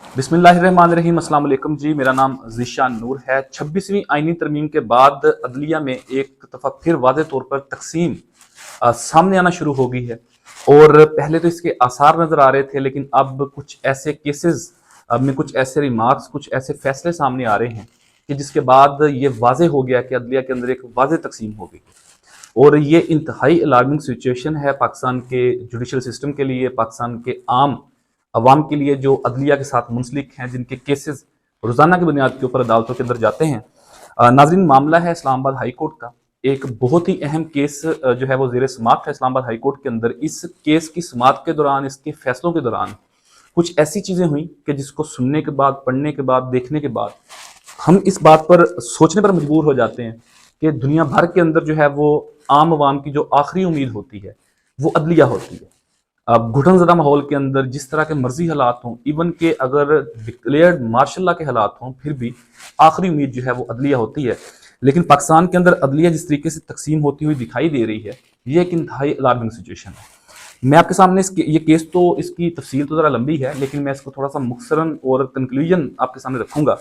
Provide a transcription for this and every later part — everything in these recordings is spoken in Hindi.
बिस्मिल्लाहिर्रहमानिर्रहीम। अस्सलाम वालेकुम जी, मेरा नाम ज़ीशान नूर है। 26वीं आईनी तरमीम के बाद अदलिया में एक दफ़ा फिर वाज़े तौर पर तकसीम सामने आना शुरू हो गई है। और पहले तो इसके आसार नज़र आ रहे थे, लेकिन अब कुछ ऐसे केसेस में कुछ ऐसे रिमार्क्स, कुछ ऐसे फैसले सामने आ रहे हैं कि जिसके बाद ये वाज़े हो गया कि अदलिया के अंदर एक वाज़े तकसीम हो गई है। और ये इंतहाई अलार्मिंग सिचुएशन है पाकिस्तान के जुडिशल सिस्टम के लिए, पाकिस्तान के आम अवाम के लिए जो अदलिया के साथ मुंसलिक हैं, जिनके केसेस रोज़ाना की बुनियाद के ऊपर अदालतों के अंदर जाते हैं। नाज़रीन, मामला है इस्लामाबाद हाई कोर्ट का। एक बहुत ही अहम केस जो है वो ज़ेर समाअत है इस्लामाबाद हाई कोर्ट के अंदर। इस केस की समाअत के दौरान, इसके फैसलों के दौरान कुछ ऐसी चीज़ें हुई कि जिसको सुनने के बाद, पढ़ने के बाद, देखने के बाद हम इस बात पर सोचने पर मजबूर हो जाते हैं कि दुनिया भर के अंदर जो है वो आम अवाम की जो आखिरी उम्मीद होती है वो अदलिया होती है। अब घुटनज़दा माहौल के अंदर जिस तरह के मर्जी हालात हों, इवन के अगर डिक्लेयर्ड मार्शल लॉ के हालात हों, फिर भी आखिरी उम्मीद जो है वो अदलिया होती है। लेकिन पाकिस्तान के अंदर अदलिया जिस तरीके से तकसीम होती हुई दिखाई दे रही है, ये एक इंतहाई अलार्मिंग सिचुएशन है। मैं आपके सामने ये केस, तो इसकी तफसील तो ज़रा लंबी है, लेकिन मैं इसको थोड़ा सा मुख्तसरन और कंक्लूजन आपके सामने रखूंगा।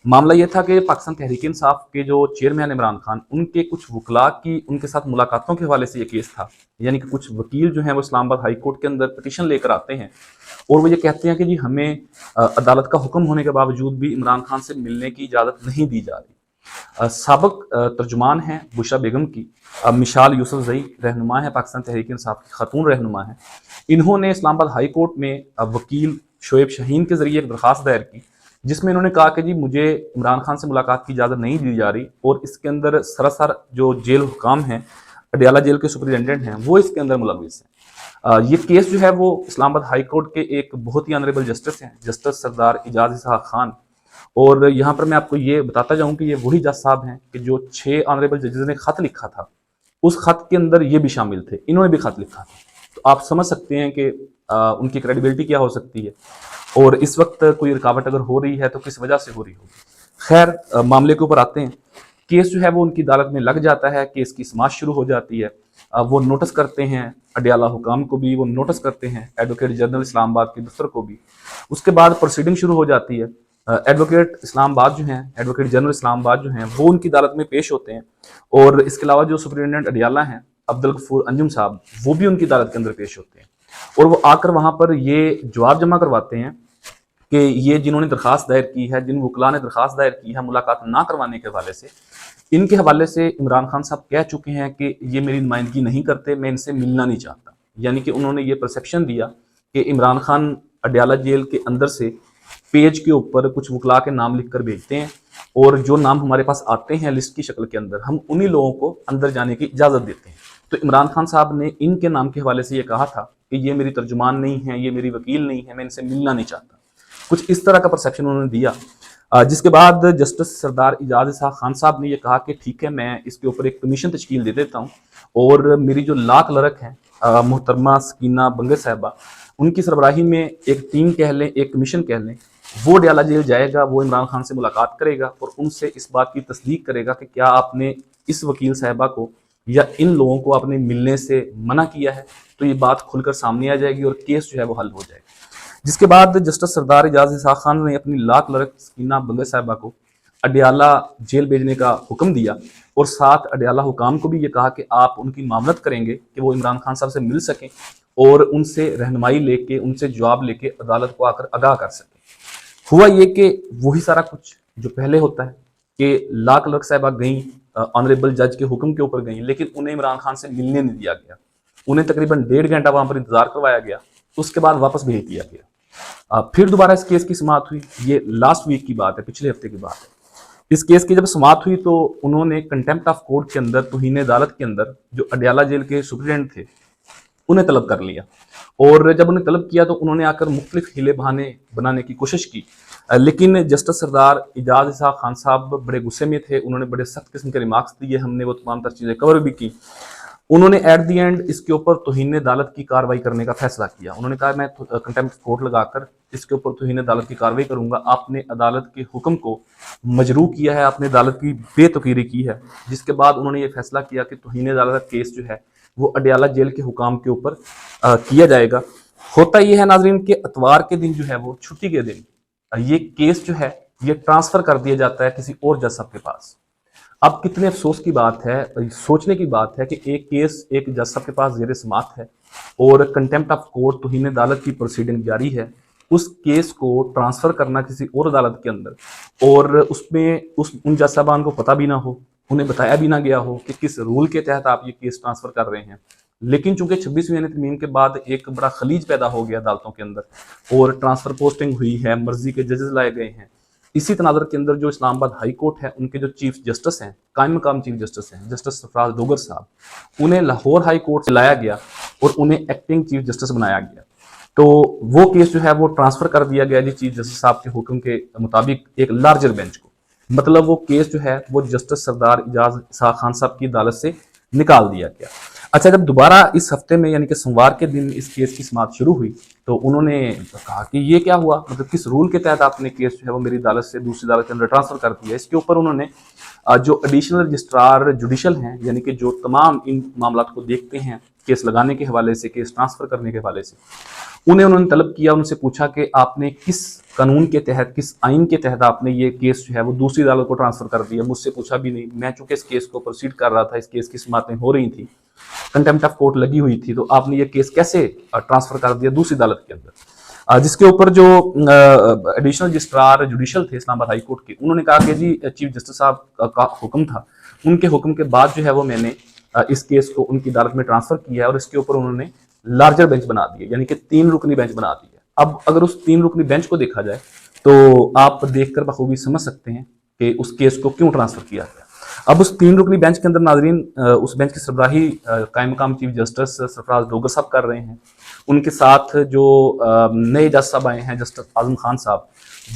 मामला ये था कि पाकिस्तान तहरीक इंसाफ के जो चेयरमैन इमरान खान, उनके कुछ वकला की उनके साथ मुलाकातों के हवाले से ये केस था। यानी कि कुछ वकील जो हैं वो इस्लामाबाद हाई कोर्ट के अंदर पिटीशन लेकर आते हैं और वो ये कहते हैं कि जी हमें अदालत का हुक्म होने के बावजूद भी इमरान खान से मिलने की इजाज़त नहीं दी जा रही। साबिक तर्जुमान हैं बुशरा बेगम की, मिशाल यूसुफजई रहनुमा है, पाकिस्तान तहरीक इंसाफ की खातून रहनुमा है। इन्होंने इस्लामाबाद हाई कोर्ट में वकील शोएब शाहीन के जरिए एक दरख्वास्त दायर की, जिसमें इन्होंने कहा कि जी मुझे इमरान खान से मुलाकात की इजाज़त नहीं दी जा रही और इसके अंदर सरासर जो जेल हुकाम हैं, अडियाला जेल के सुपरिटेंडेंट हैं, वो इसके अंदर मुलविस हैं। ये केस जो है वो इस्लामाबाद हाई कोर्ट के एक बहुत ही ऑनरेबल जस्टिस हैं, जस्टिस सरदार इजाज़ इसहाक खान। और यहाँ पर मैं आपको ये बताता जाऊँ कि ये वही जज साहब हैं कि जो 6 ऑनरेबल जजेस ने खत लिखा था, उस खत के अंदर ये भी शामिल थे, इन्होंने भी खत लिखा था। तो आप समझ सकते हैं कि उनकी क्रेडिबिलिटी क्या हो सकती है और इस वक्त कोई रुकावट अगर हो रही है तो किस वजह से हो रही होगी। खैर, मामले के ऊपर आते हैं। केस जो है वो उनकी अदालत में लग जाता है, केस की समाअत शुरू हो जाती है। वो नोटिस करते हैं अडियाला हुकाम को भी, वो नोटिस करते हैं एडवोकेट जनरल इस्लामाबाद के दफ्तर को भी। उसके बाद प्रोसीडिंग शुरू हो जाती है। एडवोकेट इस्लामाबाद जो हैं, एडवोकेट जनरल इस्लामाबाद जो हैं, वो उनकी अदालत में पेश होते हैं। और इसके अलावा जो सुपरिटेंडेंट अडियाला हैं अब्दुल गफूर अंजुम साहब, वो भी उनकी अदालत के अंदर पेश होते हैं। और वो आकर वहां पर ये जवाब जमा करवाते हैं कि ये जिन्होंने दरखास्त दायर की है, जिन वकला ने दरखास्त दायर की है मुलाकात ना करवाने के हवाले से, इनके हवाले से इमरान खान साहब कह चुके हैं कि ये मेरी नुमाइंदगी नहीं करते, मैं इनसे मिलना नहीं चाहता। यानी कि उन्होंने ये परसेप्शन दिया कि इमरान खान अडियाला जेल के अंदर से पेज के ऊपर कुछ वकला के नाम लिखकर भेजते हैं और जो नाम हमारे पास आते हैं लिस्ट की शक्ल के अंदर, हम उन्हीं लोगों को अंदर जाने की इजाज़त देते हैं। तो इमरान खान साहब ने इनके नाम के हवाले से ये कहा था कि ये मेरी तर्जुमान नहीं है, ये मेरी वकील नहीं है, मैं इनसे मिलना नहीं चाहता। कुछ इस तरह का परसेप्शन उन्होंने दिया। जिसके बाद जस्टिस सरदार इजाज़ इसहाक खान साहब ने यह कहा कि ठीक है, मैं इसके ऊपर एक कमीशन तश्कील दे देता हूँ और मेरी जो लॉ क्लर्क हैं मोहतरमा सकीना बंगे साहिबा, उनकी सरबराही में एक टीम कह लें, एक कमीशन कह लें, वो अडियाला जेल जाएगा, वो इमरान खान से मुलाकात करेगा और उनसे इस बात की तस्दीक करेगा कि क्या आपने इस वकील साहिबा को या इन लोगों को आपने मिलने से मना किया है। तो ये बात खुलकर सामने आ जाएगी और केस जो है वो हल हो जाएगा। जिसके बाद जस्टिस सरदार इजाज़ इसहाक खान ने अपनी लॉ क्लर्क सकीना बंगे साहिबा को अडियाला जेल भेजने का हुक्म दिया और साथ अडियाला हुकाम को भी ये कहा कि आप उनकी मामलत करेंगे कि वो इमरान खान साहब से मिल सकें और उनसे रहनुमाई लेके, उनसे जवाब लेके अदालत को आकर आगाह कर सकें। हुआ ये कि वही सारा कुछ जो पहले होता है कि लॉ क्लर्क साहिबा गई, ऑनरेबल जज के हुक्म के ऊपर गई, लेकिन उन्हें इमरान खान से मिलने नहीं दिया गया। उन्हें तकरीबन 1.5 घंटा वहां पर इंतजार करवाया गया, उसके बाद वापस भेज दिया गया। फिर दोबारा इस केस की समाअत हुई। ये लास्ट वीक की बात है, पिछले हफ्ते की बात है। इस केस की जब समाअत हुई तो उन्होंने कंटेम्प्ट ऑफ कोर्ट के अंदर, तौहीन अदालत के अंदर, जो अडियाला जेल के सुपरिटेंडेंट थे उन्हें तलब कर लिया। और जब उन्हें तलब किया तो उन्होंने आकर मुख्तलिफ हीले बहाने बनाने की कोशिश की, लेकिन जस्टिस सरदार इजाज़ इसहाक खान साहब बड़े गुस्से में थे। उन्होंने बड़े सख्त किस्म के रिमार्क्स दिए, हमने वो तमाम तर चीज़ें कवर भी की। उन्होंने एट दी एंड इसके ऊपर तौहीन अदालत की कार्रवाई करने का फैसला किया। उन्होंने कहा मैं कंटेम्प्ट कोर्ट लगाकर इसके ऊपर तौहीन अदालत की कार्रवाई करूंगा। आपने अदालत के हुक्म को मजरू किया है, आपने अदालत की बेतौकीरी की है। जिसके बाद उन्होंने ये फैसला किया कि तौहीन अदालत का केस जो है वो अडियाला जेल के हुकाम के ऊपर किया जाएगा। होता यह है नाजरीन कि इतवार के दिन जो है वो छुट्टी के दिन ये केस जो है ये ट्रांसफर कर दिया जाता है किसी और जज साहब के पास। अब कितने अफसोस की बात है, सोचने की बात है कि एक केस एक जज साहब के पास जेर समात है और कंटेम्प्ट ऑफ कोर्ट तौहीन अदालत की प्रोसीडिंग जारी है। उस केस को ट्रांसफर करना किसी और अदालत के अंदर और उसमें उन जज साहबान को पता भी ना हो, उन्हें बताया भी ना गया हो कि किस रूल के तहत आप ये केस ट्रांसफर कर रहे हैं। लेकिन चूंकि 26वीं तरमीम के बाद एक बड़ा खलीज पैदा हो गया अदालतों के अंदर और ट्रांसफर पोस्टिंग हुई है, मर्जी के जजेस लाए गए हैं, इसी तनाजर के अंदर जो इस्लामाबाद हाई कोर्ट है उनके जो चीफ जस्टिस हैं, कायम मकाम चीफ जस्टिस हैं जस्टिस सरफराज डोगर साहब, उन्हें लाहौर हाई कोर्ट से लाया गया और उन्हें एक्टिंग चीफ जस्टिस बनाया गया। तो वो केस जो है वो ट्रांसफर कर दिया गया जी चीफ जस्टिस साहब के हुक्म के मुताबिक एक लार्जर बेंच को। मतलब वो केस जो है वो जस्टिस सरदार इजाज इसहाक खान साहब की अदालत से निकाल दिया गया। अच्छा, जब दोबारा इस हफ्ते में यानी कि सोमवार के दिन इस केस की समाअत शुरू हुई तो उन्होंने कहा कि ये क्या हुआ, मतलब किस रूल के तहत आपने केस जो है वो मेरी अदालत से दूसरी अदालत के अंदर ट्रांसफर कर दिया। इसके ऊपर उन्होंने जो एडिशनल रजिस्ट्रार जुडिशल हैं यानी कि जो तमाम इन मामला को देखते हैं केस लगाने के हवाले से, केस ट्रांसफर करने के हवाले से, उन्होंने तलब किया, उनसे पूछा कि आपने किस कानून के तहत, किस आइन के तहत आपने ये केस जो है वो दूसरी अदालत को ट्रांसफर कर दिया। मुझसे पूछा भी नहीं, मैं चूंकि इस केस को प्रोसीड कर रहा था, इस केस की समाअतें हो रही थी, कंटेम्प्ट ऑफ कोर्ट लगी हुई थी, तो आपने ये केस कैसे ट्रांसफर कर दिया दूसरी अदालत के अंदर। जिसके ऊपर जो एडिशनल रजिस्ट्रार जुडिशल थे इस्लामाबाद हाई कोर्ट के, उन्होंने कहा कि जी चीफ जस्टिस साहब का हुक्म था, उनके हुक्म के बाद जो है वो मैंने इस केस को उनकी अदालत में ट्रांसफर किया है और इसके ऊपर उन्होंने लार्जर बेंच बना दिए यानी कि 3 रुकनी बेंच बना दी है। अब अगर उस 3 रुकनी बेंच को देखा जाए तो आप देखकर बखूबी समझ सकते हैं कि उस केस को क्यों ट्रांसफर किया गया। अब उस 3 रुकनी बेंच के अंदर नाजरीन उस बेंच की सरबराही कायम मकाम चीफ जस्टिस सरफराज डोगर साहब कर रहे हैं। उनके साथ जो नए जज साहब आए हैं जस्टिस आजम खान साहब,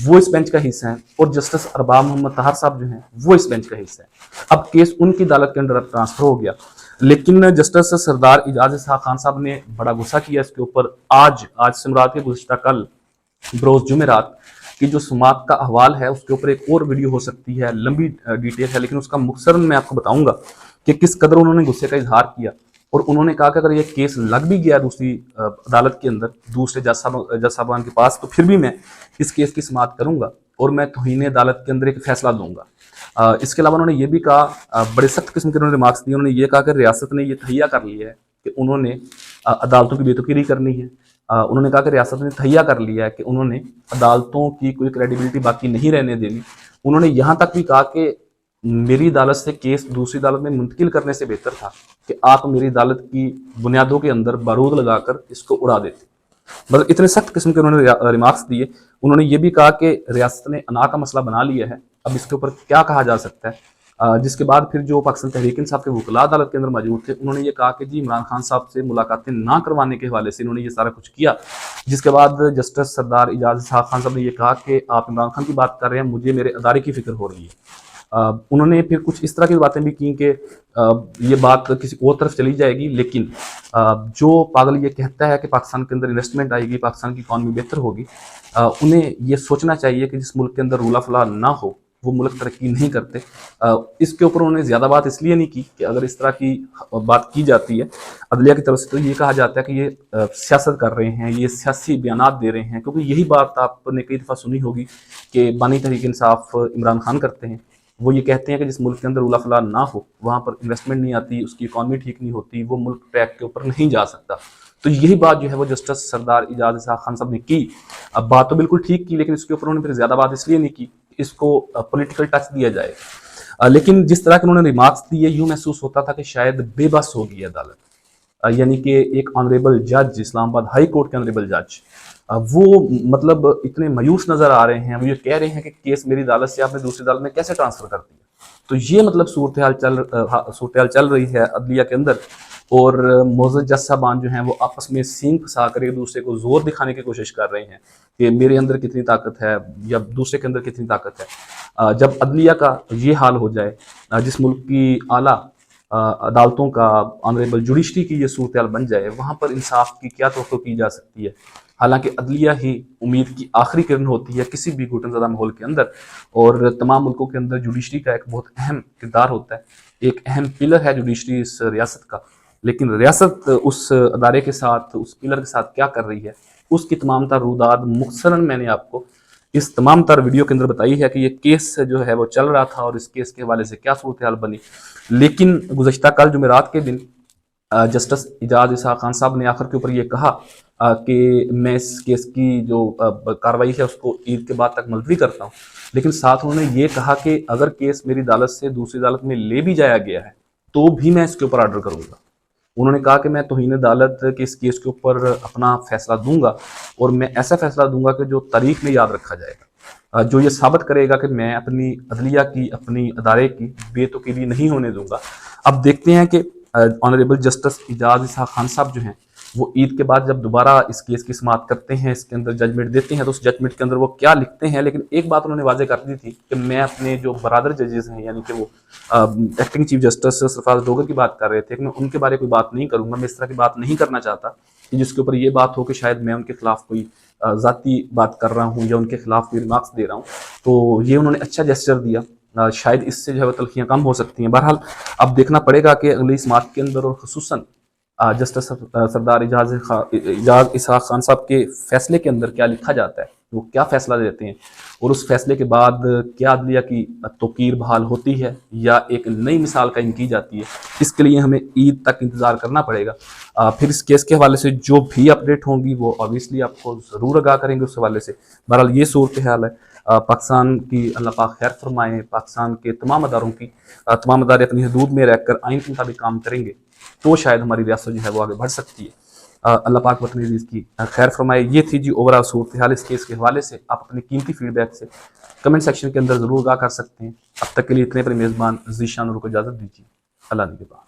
वो इस बेंच का हिस्सा हैं और जस्टिस अरबाब मोहम्मद ताहर साहब जो हैं वो इस बेंच का हिस्सा है। अब केस उनकी अदालत के अंदर ट्रांसफर हो गया, लेकिन जस्टिस सरदार इजाज इसहाक खान साहब ने बड़ा गुस्सा किया इसके ऊपर। आज से मुराद के गुज़िश्ता कल बरोज़ जुमेरात की जो समाअत का अहवाल है उसके ऊपर एक और वीडियो हो सकती है, लंबी डिटेल है, लेकिन उसका मुख्तसरन मैं आपको बताऊंगा कि किस कदर उन्होंने गुस्से का इजहार किया। और उन्होंने कहा कि अगर ये केस लग भी गया दूसरी अदालत के अंदर दूसरे जज साहबान के पास, तो फिर भी मैं इस केस की समाअत करूंगा और मैं तौहीन अदालत के अंदर एक फैसला दूंगा। इसके अलावा उन्होंने ये भी कहा, बड़े सख्त किस्म के उन्होंने रिमार्क्स दिए, उन्होंने ये कहा कि रियासत ने यह तहिया कर लिया है कि उन्होंने अदालतों की बेतुकीरी करनी है। उन्होंने कहा कि रियासत ने तहिया कर लिया है कि उन्होंने अदालतों की कोई क्रेडिबिलिटी बाकी नहीं रहने देनी। उन्होंने यहाँ तक भी कहा कि मेरी अदालत से केस दूसरी अदालत में मुंतकिल करने से बेहतर था कि आप मेरी अदालत की बुनियादों के अंदर बारूद लगाकर इसको उड़ा देते। मतलब इतने सख्त किस्म के उन्होंने रिमार्क्स दिए। उन्होंने ये भी कहा कि रियासत ने अना का मसला बना लिया है, अब इसके ऊपर क्या कहा जा सकता है। जिसके बाद फिर जो पाकिस्तान तहरीक इंसाफ के वकला अदालत के अंदर मौजूद थे, उन्होंने ये कहा कि जी इमरान खान साहब से मुलाकातें ना करवाने के हवाले से इन्होंने ये सारा कुछ किया। जिसके बाद जस्टिस सरदार इजाज इसहाक खान साहब ने ये कहा कि आप इमरान खान की बात कर रहे हैं, मुझे मेरे अदारे की फिक्र हो रही है। उन्होंने फिर कुछ इस तरह की बातें भी की कि ये बात किसी और तरफ चली जाएगी, लेकिन जो पागल ये कहता है कि पाकिस्तान के अंदर इन्वेस्टमेंट आएगी, पाकिस्तान की इकॉनमी बेहतर होगी, उन्हें ये सोचना चाहिए कि जिस मुल्क के अंदर रूला फला ना हो वो मुल्क तरक्की नहीं करते। इसके ऊपर उन्होंने ज़्यादा बात इसलिए नहीं की कि अगर इस तरह की बात की जाती है अदलिया की तरफ से तो ये कहा जाता है कि ये सियासत कर रहे हैं, ये सियासी बयानात दे रहे हैं, क्योंकि यही बात आपने कई दफ़ा सुनी होगी कि बानी तहरीक इंसाफ इमरान खान करते हैं। वो ये कहते हैं कि जिस मुल्क के अंदर रूला फला ना हो वहाँ पर इन्वेस्टमेंट नहीं आती, उसकी इकॉनमी ठीक नहीं होती, वो मुल्क ट्रैक के ऊपर नहीं जा सकता। तो यही बात जो है वो जस्टिस सरदार इजाज इसहाक खान साहब ने की। अब बात तो बिल्कुल ठीक की, लेकिन इसके ऊपर उन्होंने फिर ज़्यादा बात इसलिए नहीं की इसको पॉलिटिकल टच दिया जाए। लेकिन जिस तरह के उन्होंने रिमार्क्स दिए, यूं महसूस होता था कि शायद बेबस होगी अदालत। यानी कि एक ऑनरेबल जज, इस्लामाबाद हाई कोर्ट के ऑनरेबल जज, वो मतलब इतने मायूस नजर आ रहे हैं। वो ये कह रहे हैं कि केस मेरी अदालत से आपने दूसरी अदालत में कैसे ट्रांसफर कर दिया। तो ये मतलब सूरत हाल चल रही है अदलिया के अंदर। और मोअज़्ज़ज़ जज साहबान जो हैं वो आपस में सींग फंसा कर एक दूसरे को जोर दिखाने की कोशिश कर रहे हैं कि मेरे अंदर कितनी ताकत है या दूसरे के अंदर कितनी ताकत है। जब अदलिया का ये हाल हो जाए, जिस मुल्क की आला अदालतों का, ऑनरेबल जुडिशरी की ये सूरत हाल बन जाए, वहाँ पर इंसाफ की क्या तवक्को की जा सकती है। हालांकि अदलिया ही उम्मीद की आखिरी किरण होती है किसी भी घुटनज़दा माहौल के अंदर, और तमाम मुल्कों के अंदर जुडिशरी का एक बहुत अहम किरदार होता है, एक अहम पिलर है जुडिशरी इस रियासत का। लेकिन रियासत उस अदारे के साथ, उस पिलर के साथ क्या कर रही है, उसकी तमाम तर रूदाद मुख्तसरन मैंने आपको इस तमाम तर वीडियो के अंदर बताई है कि ये केस जो है वो चल रहा था और इस केस के हवाले से क्या सूरत हाल बनी। लेकिन गुज़श्ता कल जुमेरात के दिन जस्टिस इजाज इसहाक खान साहब ने आखिर के ऊपर ये कहा कि मैं इस केस की जो कार्रवाई है उसको ईद के बाद तक मुलतवी करता हूँ। लेकिन साथ उन्होंने ये कहा कि अगर केस मेरी अदालत से दूसरी अदालत में ले भी जाया गया है तो भी मैं इसके ऊपर ऑर्डर करूँगा। उन्होंने कहा कि मैं तौहीन अदालत के इस केस के ऊपर अपना फैसला दूंगा और मैं ऐसा फैसला दूंगा कि जो तारीख में याद रखा जाएगा, जो ये साबित करेगा कि मैं अपनी अदलिया की, अपनी अदारे की बेतुकीली नहीं होने दूंगा। अब देखते हैं कि ऑनरेबल जस्टिस इजाज इसहाक खान साहब जो हैं वो ईद के बाद जब दोबारा इस केस की समाअत करते हैं, इसके अंदर जजमेंट देते हैं, तो उस जजमेंट के अंदर वो क्या लिखते हैं। लेकिन एक बात उन्होंने वाजे कर दी थी कि मैं अपने जो बरादर जजेस हैं, यानी कि वो acting chief justice Sarfaraz Dogar की बात कर रहे थे कि मैं उनके बारे कोई बात नहीं करूंगा, मैं इस तरह की बात नहीं करना चाहता कि जिसके ऊपर ये बात हो कि शायद मैं उनके खिलाफ कोई ज़ाती बात कर रहा हूँ या उनके खिलाफ कोई रिमार्क्स दे रहा हूँ। तो ये उन्होंने अच्छा जेस्चर दिया, शायद इससे जो है वो तलखियाँ कम हो सकती हैं। बहरहाल अब देखना पड़ेगा कि अगली समाअत के अंदर और खुसूसन जस्टिस सरदार इजाज इसहाक खान साहब के फैसले के अंदर क्या लिखा जाता है, वो क्या फैसला देते हैं और उस फैसले के बाद क्या अदलिया की तौकीर बहाल होती है या एक नई मिसाल कायम की जाती है। इसके लिए हमें ईद तक इंतज़ार करना पड़ेगा। फिर इस केस के हवाले से जो भी अपडेट होंगी वो ऑब्वियसली आपको ज़रूर आगाह करेंगे उस हवाले से। बहरहाल ये सूरत हाल है। पाकिस्तान की अल्लाह पाक खैर फरमाए, पाकिस्तान के तमाम अदारों की, तमाम अदारे अपनी हदूद में रहकर आइन के मुताबिक काम करेंगे तो शायद हमारी रियासत जो है वो आगे बढ़ सकती है। अल्लाह पाक वतन अज़ीज़ की खैर फरमाए। ये थी जी ओवरऑल सूरत हाल इस केस के हवाले से। आप अपनी कीमती फीडबैक से कमेंट सेक्शन के अंदर ज़रूर आगाह कर सकते हैं। अब तक के लिए इतने पर मेज़बान ज़ीशान नूर को इजाज़त दीजिए। अल्लाह निगहबान।